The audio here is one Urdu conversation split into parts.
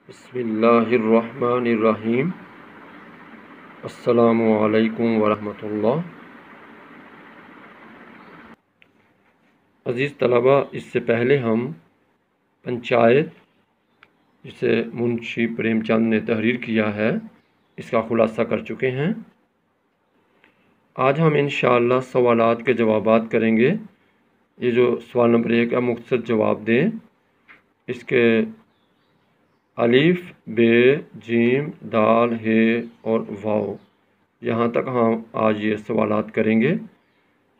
بسم اللہ الرحمن الرحیم۔ السلام علیکم ورحمۃ اللہ۔ عزیز طلبہ، اس سے پہلے ہم پنچایت جسے منشی پریم چند نے تحریر کیا ہے اس کا خلاصہ کر چکے ہیں۔ آج ہم انشاءاللہ سوالات کے جوابات کریں گے۔ یہ جو سوال نمبر 1 کا مختصر جواب دیں، اس کے الف، ب، جیم، دال، ہ اور واو، یہاں تک ہم آج یہ سوالات کریں گے۔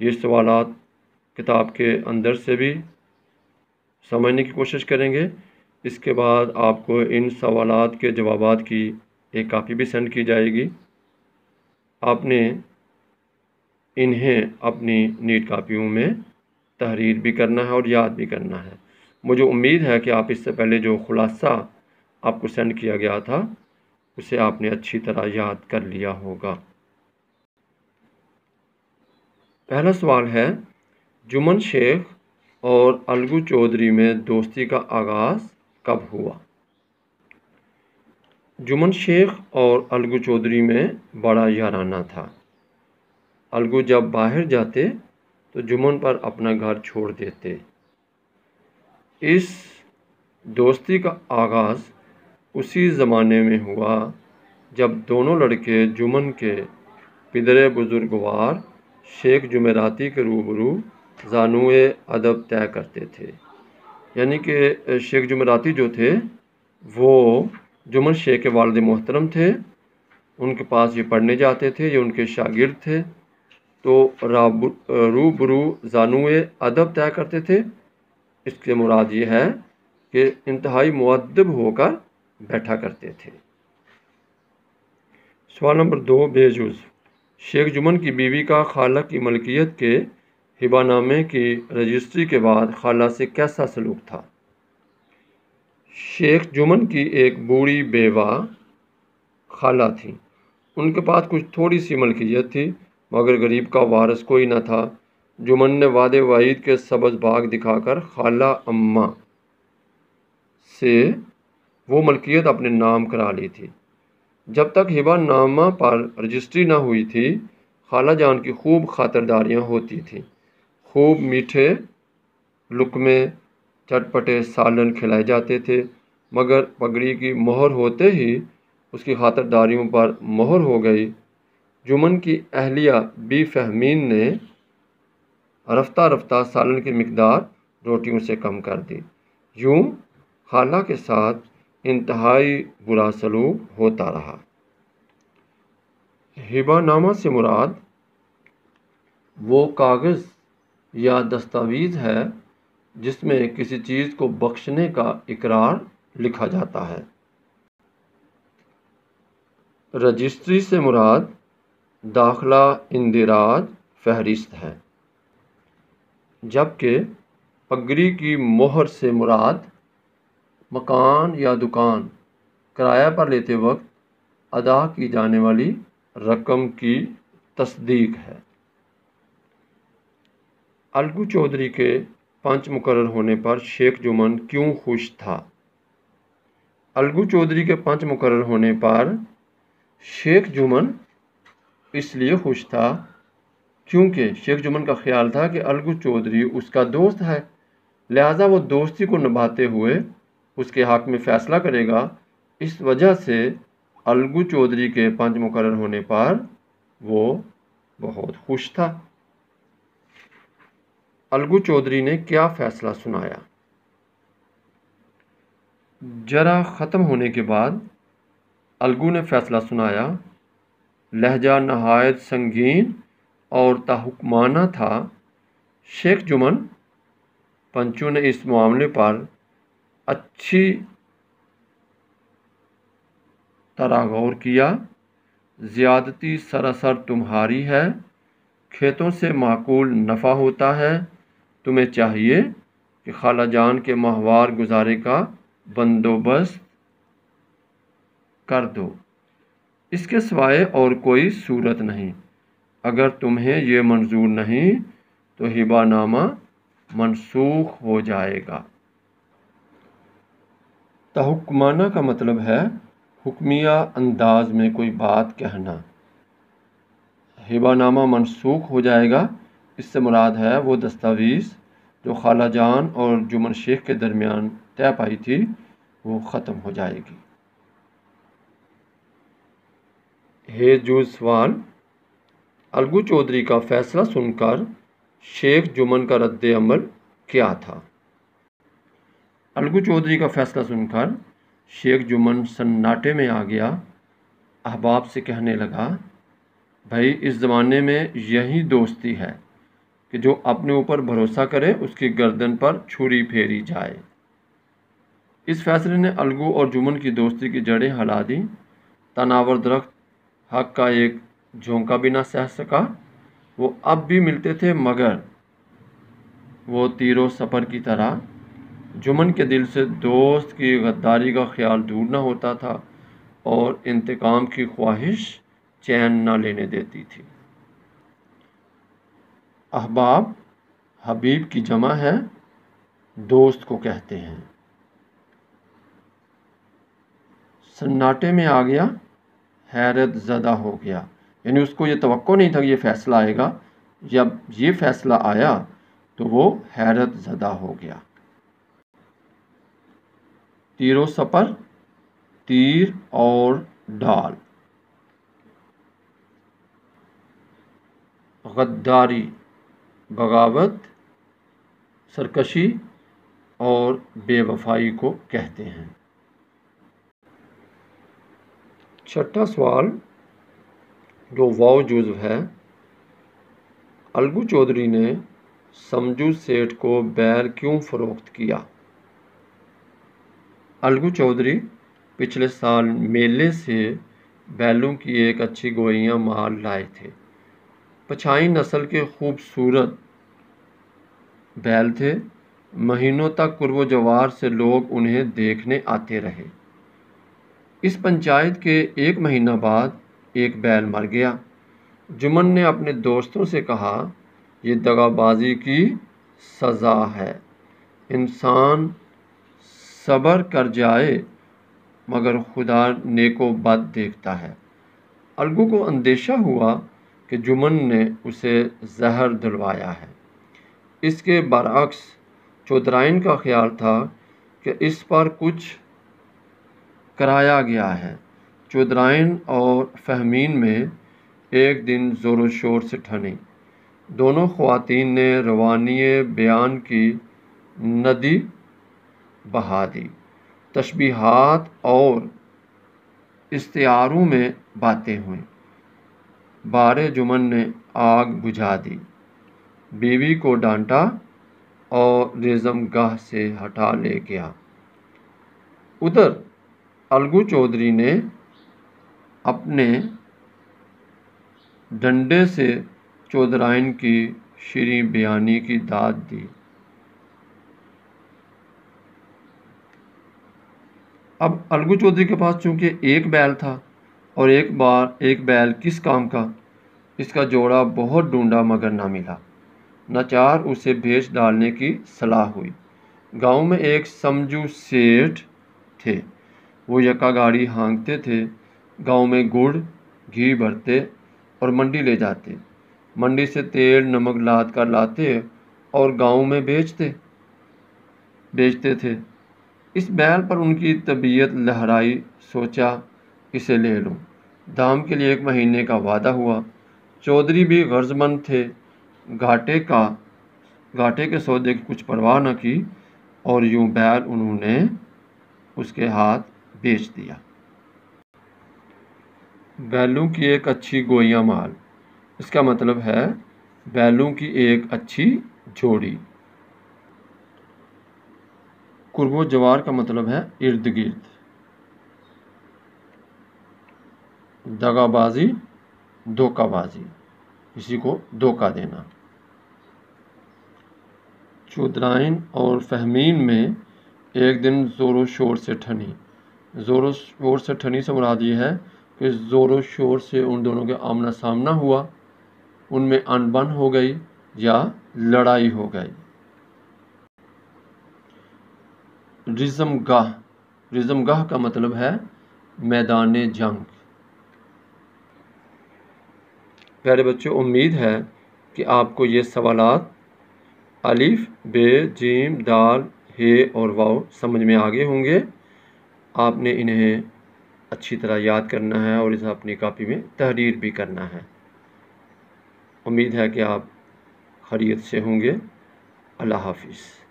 یہ سوالات کتاب کے اندر سے بھی سمجھنے کی کوشش کریں گے۔ اس کے بعد آپ کو ان سوالات کے جوابات کی ایک کاپی بھی سینڈ کی جائے گی۔ آپ نے انہیں اپنی نیٹ کاپیوں میں تحریر بھی کرنا ہے اور یاد بھی کرنا ہے۔ مجھے امید ہے کہ آپ اس سے پہلے جو خلاصہ آپ کو سینڈ کیا گیا تھا اسے آپ نے اچھی طرح یاد کر لیا ہوگا۔ پہلا سوال ہے، جمن شیخ اور الگو چودھری میں دوستی کا آغاز کب ہوا؟ جمن شیخ اور الگو چودھری میں بڑا یارانہ تھا۔ الگو جب باہر جاتے تو جمن پر اپنا گھر چھوڑ دیتے۔ اس دوستی کا آغاز اسی زمانے میں ہوا جب دونوں لڑکے جمن کے پدر بزرگوار شیخ جمعراتی کے روبرو زانوئے ادب طے کرتے تھے۔ یعنی کہ شیخ جمعراتی جو تھے وہ جمن شیخ کے والد محترم تھے، ان کے پاس یہ پڑھنے جاتے تھے، یہ ان کے شاگرد تھے، تو روبرو زانوئے ادب طے کرتے تھے۔ اس سے مراد یہ ہے کہ انتہائی مؤدب ہو کر بیٹھا کرتے تھے۔ سوال نمبر 2 بے جز، شیخ جمن کی بیوی کا خالہ کی ملکیت کے ہبہ نامے کی رجسٹری کے بعد خالہ سے کیسا سلوک تھا؟ شیخ جمن کی ایک بوڑھی بیوہ خالہ تھی۔ ان کے پاس کچھ تھوڑی سی ملکیت تھی، مگر غریب کا وارث کوئی نہ تھا۔ جمن نے وعدے وعید کے سبز باغ دکھا کر خالہ اماں سے وہ ملکیت اپنے نام کرا لی تھی۔ جب تک ہبہ نامہ پر رجسٹری نہ ہوئی تھی، خالہ جان کی خوب خاطرداریاں ہوتی تھیں۔ خوب میٹھے لقمے، چٹپٹے سالن کھلائے جاتے تھے، مگر پگڑی کی مہر ہوتے ہی اس کی خاطرداریوں پر مہر ہو گئی۔ جمن کی اہلیہ بی فہمین نے رفتہ رفتہ سالن کی مقدار روٹیوں سے کم کر دی۔ یوں خالہ کے ساتھ انتہائی برا سلوک ہوتا رہا۔ ہبہ نامہ سے مراد وہ کاغذ یا دستاویز ہے جس میں کسی چیز کو بخشنے کا اقرار لکھا جاتا ہے۔ رجسٹری سے مراد داخلہ اندراج فہرست ہے، جبکہ پگڑی کی مہر سے مراد مکان یا دکان کرایہ پر لیتے وقت ادا کی جانے والی رقم کی تصدیق ہے۔ الگو چودھری کے پنچ مقرر ہونے پر شیخ جمن کیوں خوش تھا؟ الگو چودھری کے پنچ مقرر ہونے پر شیخ جمن اس لیے خوش تھا کیونکہ شیخ جمن کا خیال تھا کہ الگو چودھری اس کا دوست ہے، لہٰذا وہ دوستی کو نبھاتے ہوئے اس کے حق میں فیصلہ کرے گا۔ اس وجہ سے الگو چودھری کے پنچ مقرر ہونے پر وہ بہت خوش تھا۔ الگو چودھری نے کیا فیصلہ سنایا؟ جرہ ختم ہونے کے بعد الگو نے فیصلہ سنایا۔ لہجہ نہایت سنگین اور تحکمانہ تھا۔ شیخ جمن پنچوں نے اس معاملے پر اچھی طرح غور کیا۔ زیادتی سراسر تمہاری ہے، کھیتوں سے معقول نفع ہوتا ہے، تمہیں چاہیے کہ خالہ جان کے ماہوار گزارے کا بندوبست کر دو، اس کے سوائے اور کوئی صورت نہیں۔ اگر تمہیں یہ منظور نہیں تو ہبہ نامہ منسوخ ہو جائے گا۔ تحکمانہ کا مطلب ہے حکمیہ انداز میں کوئی بات کہنا۔ ہبہ نامہ منسوخ ہو جائے گا، اس سے مراد ہے وہ دستاویز جو خالہ جان اور جمن شیخ کے درمیان طے پائی تھی وہ ختم ہو جائے گی۔ ہے جوز سوال، الگو چودھری کا فیصلہ سن کر شیخ جمن کا رد عمل کیا تھا؟ الگو چودھری کا فیصلہ سن کر شیخ جمن سناٹے میں آ گیا، احباب سے کہنے لگا، بھائی اس زمانے میں یہی دوستی ہے کہ جو اپنے اوپر بھروسہ کرے اس کی گردن پر چھری پھیری جائے۔ اس فیصلے نے الگو اور جمن کی دوستی کی جڑیں ہلا دیں۔ تناور درخت حق کا ایک جھونکا بھی نہ سہ سکا۔ وہ اب بھی ملتے تھے مگر وہ تیر و سپر کی طرح جمن کے دل سے دوست کی غداری کا خیال دور نہ ہوتا تھا اور انتقام کی خواہش چین نہ لینے دیتی تھی۔ احباب حبیب کی جمع ہے، دوست کو کہتے ہیں۔ سناٹے میں آ گیا، حیرت زدہ ہو گیا، یعنی اس کو یہ توقع نہیں تھا کہ یہ فیصلہ آئے گا۔ جب یہ فیصلہ آیا تو وہ حیرت زدہ ہو گیا۔ تیر و سپر، تیر اور ڈال، غداری، بغاوت، سرکشی اور بے وفائی کو کہتے ہیں۔ چھٹا سوال جو واو جزو ہے، الگو چودھری نے سمجو سیٹھ کو بیل کیوں فروخت کیا؟ الگو چودھری پچھلے سال میلے سے بیلوں کی ایک اچھی گوئیاں مال لائے تھے۔ پچھائی نسل کے خوبصورت بیل تھے، مہینوں تک قرب و جوار سے لوگ انہیں دیکھنے آتے رہے۔ اس پنچایت کے ایک مہینہ بعد ایک بیل مر گیا۔ جمن نے اپنے دوستوں سے کہا، یہ دغا بازی کی سزا ہے، انسان صبر کر جائے مگر خدا نیک و بد دیکھتا ہے۔ الگو کو اندیشہ ہوا کہ جمن نے اسے زہر دلوایا ہے۔ اس کے برعکس چودھرائن کا خیال تھا کہ اس پر کچھ کرایا گیا ہے۔ چودھرائن اور فہمین میں ایک دن زور و شور سے ٹھنی۔ دونوں خواتین نے روانی بیان کی ندی بہا دی۔ تشبیہات اور استعاروں میں باتیں ہوئیں۔ بارے جمن نے آگ بجھا دی، بیوی کو ڈانٹا اور ریزم گاہ سے ہٹا لے گیا۔ ادھر الگو چودھری نے اپنے ڈنڈے سے چودھرائن کی شریں بیانی کی داد دی۔ اب الگو چودھری کے پاس چونکہ ایک بیل تھا اور ایک بیل کس کام کا، اس کا جوڑا بہت ڈھونڈا مگر نہ ملا۔ ناچار اسے بیچ ڈالنے کی صلاح ہوئی۔ گاؤں میں ایک سمجو سیٹھ تھے، وہ یکا گاڑی ہانکتے تھے، گاؤں میں گڑ گھی بھرتے اور منڈی لے جاتے، منڈی سے تیل نمک لاد کر لاتے اور گاؤں میں بیچتے تھے۔ اس بیل پر ان کی طبیعت لہرائی، سوچا اسے لے لوں۔ دام کے لیے 1 مہینے کا وعدہ ہوا۔ چودھری بھی غرض مند تھے، گھاٹے کے سودے کی کچھ پرواہ نہ کی اور یوں بیل انہوں نے اس کے ہاتھ بیچ دیا۔ بیلوں کی ایک اچھی گوئیاں مال، اس کا مطلب ہے بیلوں کی ایک اچھی جوڑی۔ قرب و جوار کا مطلب ہے ارد گرد۔ دغا بازی، دھوکہ بازی، کسی کو دھوکہ دینا۔ چودھرائن اور فہمین میں ایک دن زور و شور سے ٹھنی۔ زور و شور سے ٹھنی سے مراد یہ ہے کہ زور و شور سے ان دونوں کے آمنا سامنا ہوا، ان میں انبن ہو گئی یا لڑائی ہو گئی۔ رزم گاہ رزمگاہ کا مطلب ہے میدان جنگ۔ پیارے بچوں، امید ہے کہ آپ کو یہ سوالات الف، ب، ج، د، ہ اور واؤ سمجھ میں آگے ہوں گے۔ آپ نے انہیں اچھی طرح یاد کرنا ہے اور اسے اپنی کاپی میں تحریر بھی کرنا ہے۔ امید ہے کہ آپ خیریت سے ہوں گے۔ اللہ حافظ۔